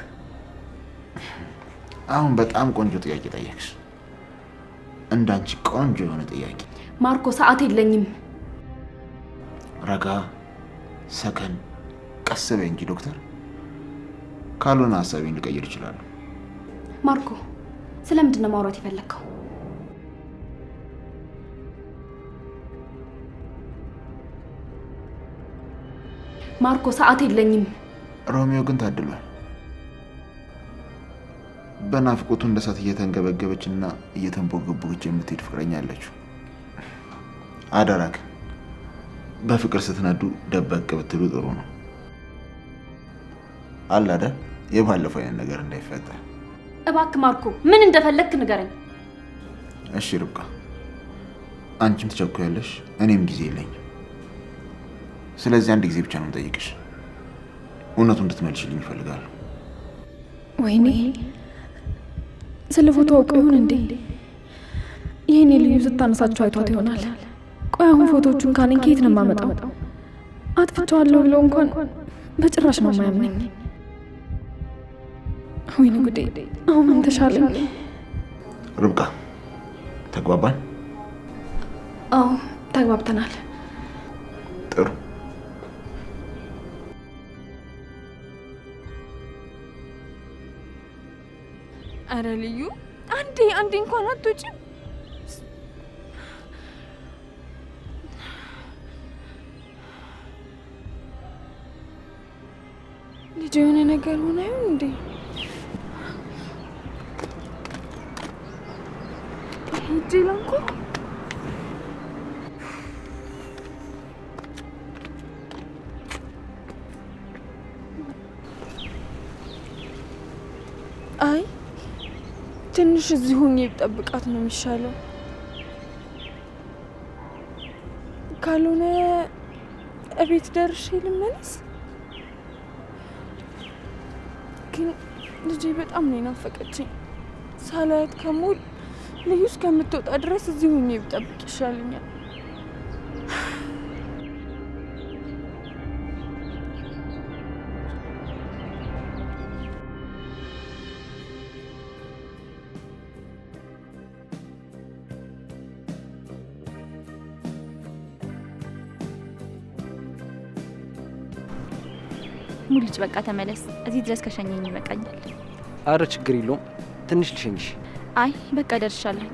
አሁን በጣም ቆንጆ ጥያቄ ጠየቅሽ። እንዳንቺ ቆንጆ የሆነ ጥያቄ። ማርኮ ሰዓት የለኝም። ረጋ ሰከን ቀስ በይ እንጂ ዶክተር። ካልሆነ ሀሳቤን ልቀይር እችላለሁ። ማርኮ ስለምንድን ነው ማውራት የፈለግከው? ማርኮ ሰዓት የለኝም። ሮሚዮ ግን ታድሏል። በናፍቆቱ እንደ እሳት እየተንገበገበች እና እየተንቦገቦገች የምትሄድ ፍቅረኛ አለችው። አደራ ግን በፍቅር ስትነዱ ደበቅ ብትሉ ጥሩ ነው። አለ አይደል? የባለፈው አይነት ነገር እንዳይፈጠር። እባክህ ማርኮ ምን እንደፈለግክ ንገረኝ። እሺ ርብቃ፣ አንቺም ትቸኩያለሽ፣ እኔም ጊዜ የለኝም። ስለዚህ አንድ ጊዜ ብቻ ነው የምጠይቅሽ። እውነቱን እንድትመልሽልኝ እፈልጋለሁ። ወይኔ ስለ ፎቶ አውቀው ይሁን እንዴ? ይሄኔ ልዩ ስታነሳቸው አይቷት ይሆናል። ቆይ አሁን ፎቶዎቹን ካለኝ ከየት ነው የማመጣው? አጥፍቼዋለሁ ብለው እንኳን በጭራሽ ነው የማያምነኝ። ወይኔ ጉዴ! አሁን ምን ተሻለኝ? ርብቃ ተግባባን? አዎ ተግባብተናል። ጥሩ። አረ ልዩ አንዴ እንኳን አትወጪም? ልጅ የሆነ ነገር ሆነ ይሁን እንዴ? እጄ ላንኩ አይ ትንሽ እዚህ ሆኜ ብጠብቃት ነው የሚሻለው። ካልሆነ እቤት ደርሼ ልመለስ። ግን ልጄ በጣም ነው የናፈቀችኝ። ሳላያት ከሙል ልዩ እስከምትወጣ ድረስ እዚህ ሆኜ ብጠብቅ ይሻለኛል። ሙልጭ በቃ ተመለስ። እዚህ ድረስ ከሸኘኝ ይበቃኛል። አረ ችግር የለውም ትንሽ ልሸኝሽ። አይ በቃ ደርሻለሁ።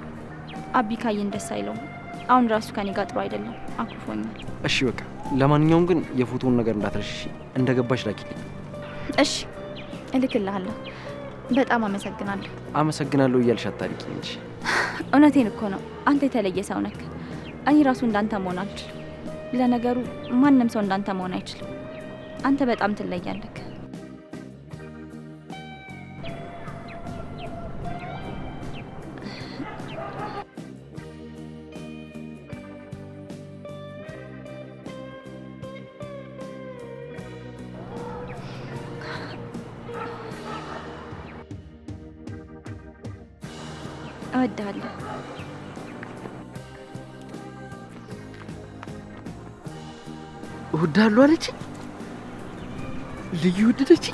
አቢ ካየን ደስ አይለውም። አሁን ራሱ ከኔ ጋር ጥሩ አይደለም፣ አኩርፎኛል። እሺ በቃ ለማንኛውም ግን የፎቶውን ነገር እንዳትረሺ፣ እንደገባሽ ላኪልኝ። እሺ እልክልሃለሁ። በጣም አመሰግናለሁ። አመሰግናለሁ እያልሽ አታሪቂኝ እንጂ። እውነቴን እኮ ነው። አንተ የተለየ ሰው ነህ። እኔ ራሱ እንዳንተ መሆን አልችልም። ለነገሩ ማንም ሰው እንዳንተ መሆን አይችልም። አንተ በጣም ትለያለህ። እወድሃለሁ። እወድሃለሁ አለች። ልዩ ወደደች።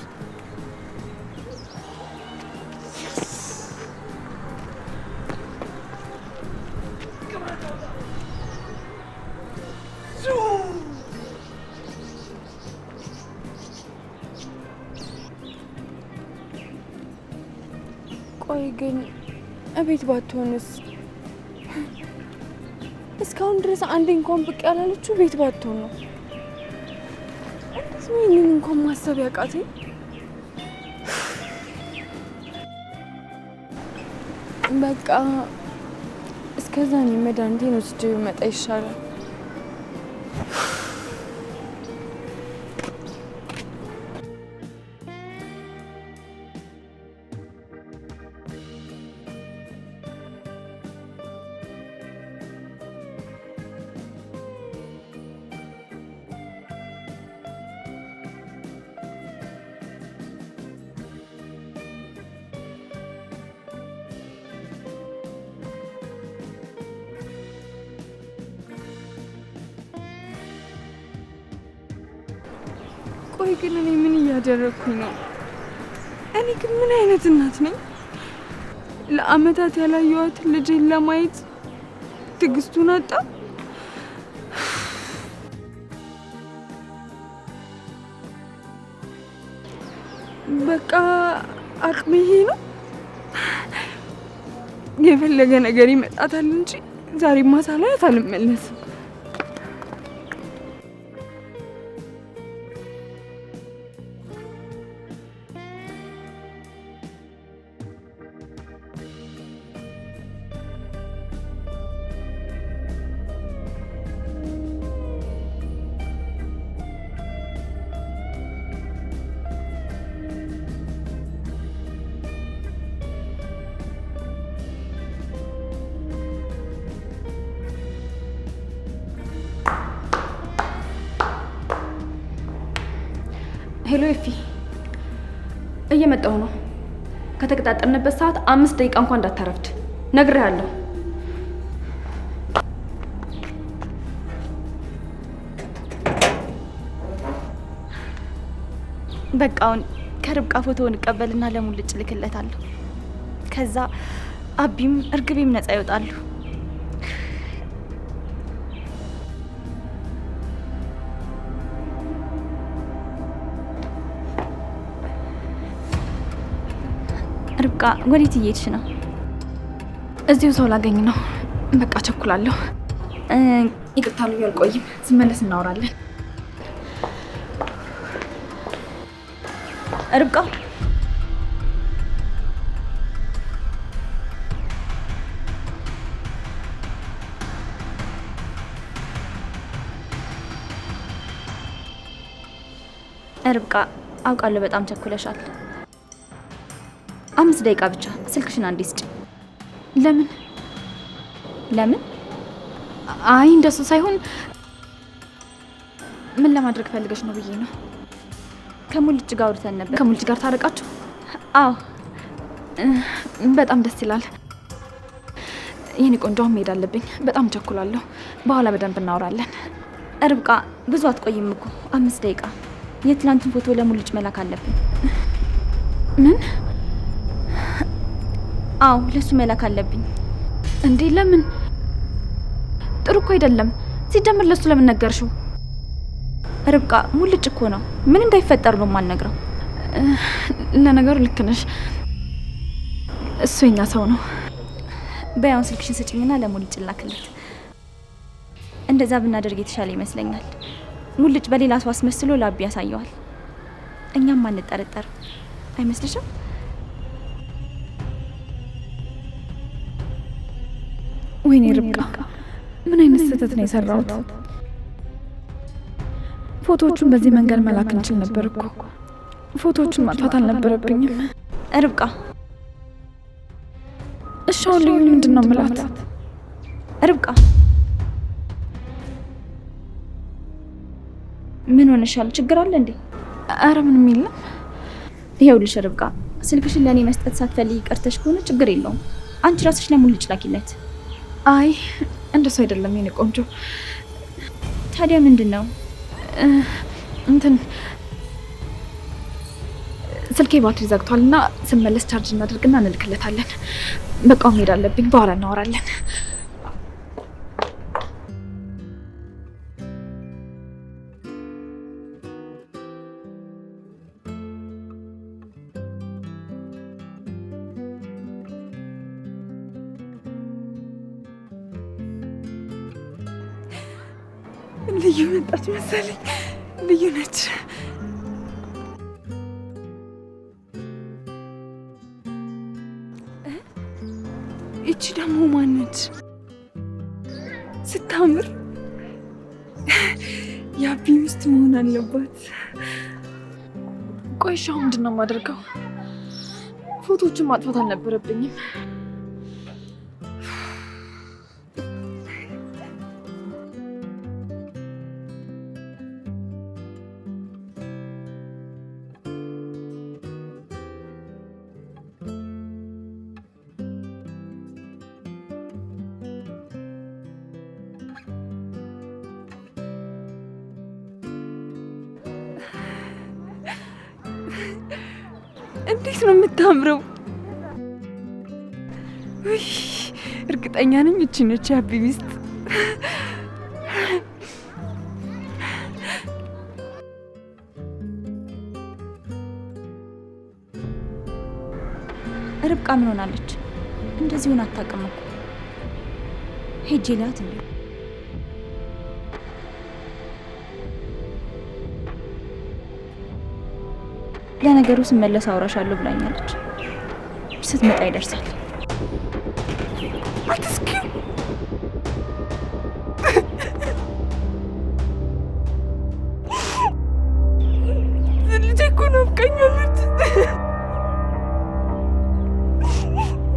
ቆይ ግን እቤት ባትሆንስ? እስካሁን ድረስ አንዴ እንኳን ብቅ ያላለችው ቤት ባትሆን ነው። ይህንን እንኳን ማሰብ ያቃተኝ። በቃ እስከዛ እኔ መድኃኒቴን ወስጄ ብመጣ ይሻላል። ቆይ ግን እኔ ምን እያደረኩኝ ነው? እኔ ግን ምን አይነት እናት ነኝ? ለአመታት ያላየኋትን ልጄን ለማየት ትዕግስቱን አጣ። በቃ አቅሜ ይሄ ነው። የፈለገ ነገር ይመጣታል እንጂ ዛሬማ ሳላያት አልመለስም። ሄሎ ኤፊ፣ እየመጣሁ ነው። ከተቀጣጠርንበት ሰዓት 5 ደቂቃ እንኳን እንዳታረፍድ ነግሬሃለሁ። በቃ አሁን ከርብቃ ፎቶውን እቀበልና ለሙልጭ ልክለታለሁ። ከዛ አቢም እርግቤም ነፃ ይወጣሉ። ርብቃ ወዴት እየሄድሽ ነው? እዚሁ ሰው ላገኝ ነው። በቃ ቸኩላለሁ። ይቅርታ ልዩ አልቆይም። ስመለስ እናወራለን። ርብቃ ርብቃ አውቃለሁ በጣም ቸኩለሻል። 5 ደቂቃ ብቻ ስልክሽን አንዴ ስጪ። ለምን? አይ እንደሱ ሳይሆን ምን ለማድረግ ፈልገሽ ነው ብዬ ነው። ከሙልጭ ጋር አውርተን ነበር። ከሙልጭ ጋር ታረቃችሁ? አዎ በጣም ደስ ይላል። የኔ ቆንጆ መሄድ አለብኝ። በጣም ቸኩላለሁ። በኋላ በደንብ እናወራለን። ርብቃ ብዙ አትቆይም እኮ 5 ደቂቃ። የትላንቱን ፎቶ ለሙልጭ መላክ አለብን። ምን? አዎ ለሱ መላክ አለብኝ። እንዴ ለምን? ጥሩ እኮ አይደለም። ሲጀምር ለሱ ለምን ነገርሽው? ርብቃ ሙልጭ እኮ ነው። ምን እንዳይፈጠር ነው የማልነግረው። ለነገሩ ልክ ነሽ። እሱ የኛ ሰው ነው። በያውን ስልክሽን ስጭኝና ለሙልጭ ላክለት። እንደዛ ብናደርግ የተሻለ ይመስለኛል። ሙልጭ በሌላ ሰው አስመስሎ ላቢ ያሳየዋል። እኛም አንጠረጠር አይመስልሽም? ወይኔ ርብቃ ምን አይነት ስህተት ነው የሰራሁት? ፎቶዎቹን በዚህ መንገድ መላክ እንችል ነበር እኮ። ፎቶዎቹን ማጥፋት አልነበረብኝም። ርብቃ እሺ አሁን ልዩ ምንድን ነው የምላት? ርብቃ ምን ሆነሻል? ችግር አለ እንዴ? አረ ምንም የለም። ይኸውልሽ ርብቃ ስልክሽን ለእኔ መስጠት ሳትፈልጊ ቀርተሽ ከሆነ ችግር የለውም። አንቺ ራስሽ ለሙልጭ ላኪለት። አይ እንደሱ አይደለም የኔ ቆንጆ። ታዲያ ምንድን ነው? እንትን ስልኬ ባትሪ ዘግቷልና ስመለስ ቻርጅ እናደርግና እንልክለታለን። በቃ መሄድ አለብኝ። በኋላ እናወራለን። ልዩ መጣች መሰለኝ። ልዩ ነች። እቺ ደግሞ ማነች? ስታምር የአቢ ሚስት መሆን አለባት። ቆይሻ ምንድን ነው የማደርገው? ፎቶዎችን ማጥፋት አልነበረብኝም። እንዴት ነው የምታምረው! ውይ እርግጠኛ ነኝ እቺ ነች የአቢ ሚስት። ርብቃ ምን ሆናለች? እንደዚህ ሆና አታውቅም እኮ። ሄጄ ላት እንዴ? ለነገሩ ስመለስ አውራሻለሁ ብላኛለች። ስትመጣ ይደርሳል። ልጄ እኮ ናፍቃኛለች።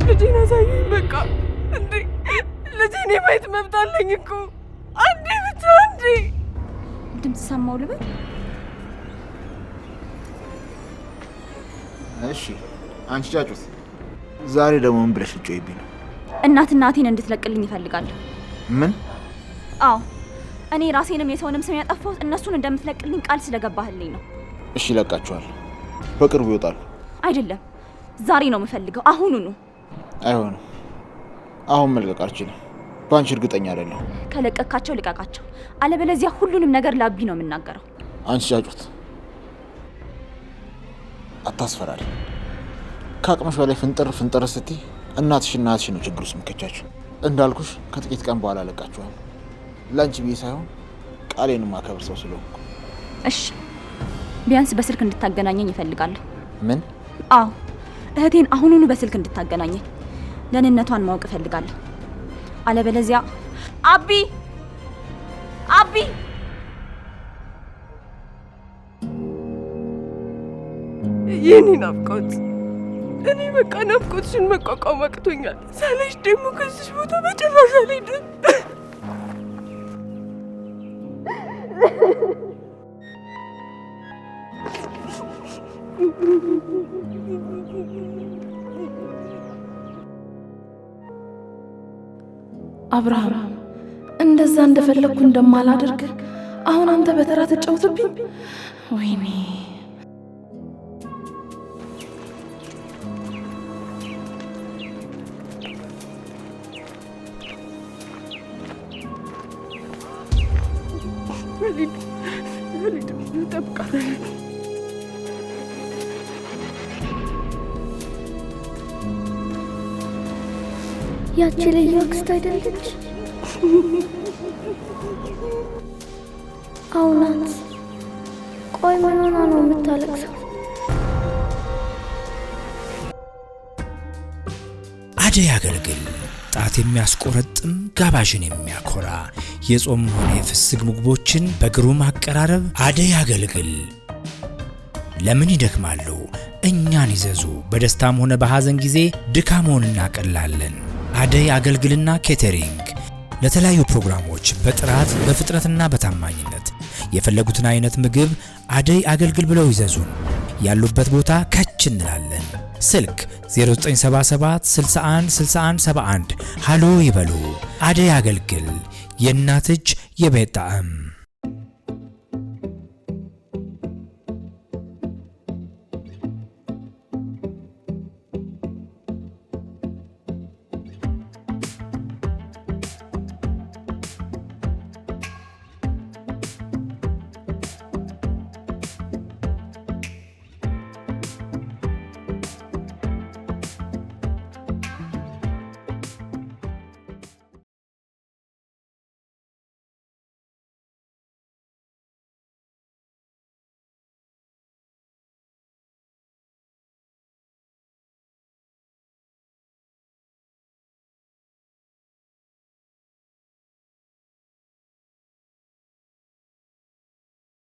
ልጄን አሳየኝ በቃ። እንዴ ልጄን የማየት መብት አለኝ እኮ። አንዴ ብቻ አንዴ። ድምፅ ሰማው ልበል? እሺ አንቺ ጫጩት፣ ዛሬ ደግሞ ምን ብለሽ ልትጮይብኝ ነው? እናትና እህቴን እንድትለቅልኝ ይፈልጋለሁ። ምን? አዎ እኔ ራሴንም የሰውንም ስም ያጠፋሁት እነሱን እንደምትለቅልኝ ቃል ስለገባህልኝ ነው። እሺ ለቃችኋል። በቅርቡ ይወጣሉ። አይደለም ዛሬ ነው የምፈልገው፣ አሁኑኑ። አይሆንም፣ አሁን መልቀቅ አልችልም። በአንቺ እርግጠኛ አይደለሁም። ከለቀካቸው ልቀቃቸው፣ አለበለዚያ ሁሉንም ነገር ላቢ ነው የምናገረው። አንቺ ጫጩት አታስፈራሪ። ከአቅምሽ በላይ ፍንጥር ስትይ እናትሽና እህትሽ ነው ችግር ውስጥ የምትከቻቸው። እንዳልኩሽ ከጥቂት ቀን በኋላ ለቃችኋል። ለአንቺ ብዬ ሳይሆን ቃሌን ማከብር ሰው ስለሆንኩ። እሺ ቢያንስ በስልክ እንድታገናኘኝ ይፈልጋለሁ። ምን? አዎ እህቴን አሁኑኑ በስልክ እንድታገናኘኝ፣ ደህንነቷን ማወቅ እፈልጋለሁ። አለበለዚያ አቢ የኔ ናፍቆት እኔ በቃ ናፍቆትሽን መቋቋም አቅቶኛል። ሳለሽ ደግሞ ከዚህ ቦታ በጭራሽ አልሄድም። አብርሃም እንደዛ እንደፈለግኩ እንደማላደርግ አሁን አንተ በተራ ተጫውትብኝ። ወይኔ ያቺ ልዩ አክስት አይደለች? አውናት። ቆይ ምን ሆና ነው የምታለቅሰው? አደይ አገልግል ጣት የሚያስቆረጥም ጋባዥን የሚያኮራ የጾም ሆነ የፍስግ ምግቦችን በግሩም አቀራረብ አደይ አገልግል። ለምን ይደክማሉ? እኛን ይዘዙ። በደስታም ሆነ በሐዘን ጊዜ ድካሞን እናቀላለን። አደይ አገልግልና ኬተሪንግ ለተለያዩ ፕሮግራሞች በጥራት በፍጥነትና በታማኝነት የፈለጉትን አይነት ምግብ አደይ አገልግል ብለው ይዘዙን። ያሉበት ቦታ ከች እንላለን። ስልክ 0977 61 61 71 ሃሎ ይበሉ። አደይ አገልግል የእናት እጅ የቤት ጣዕም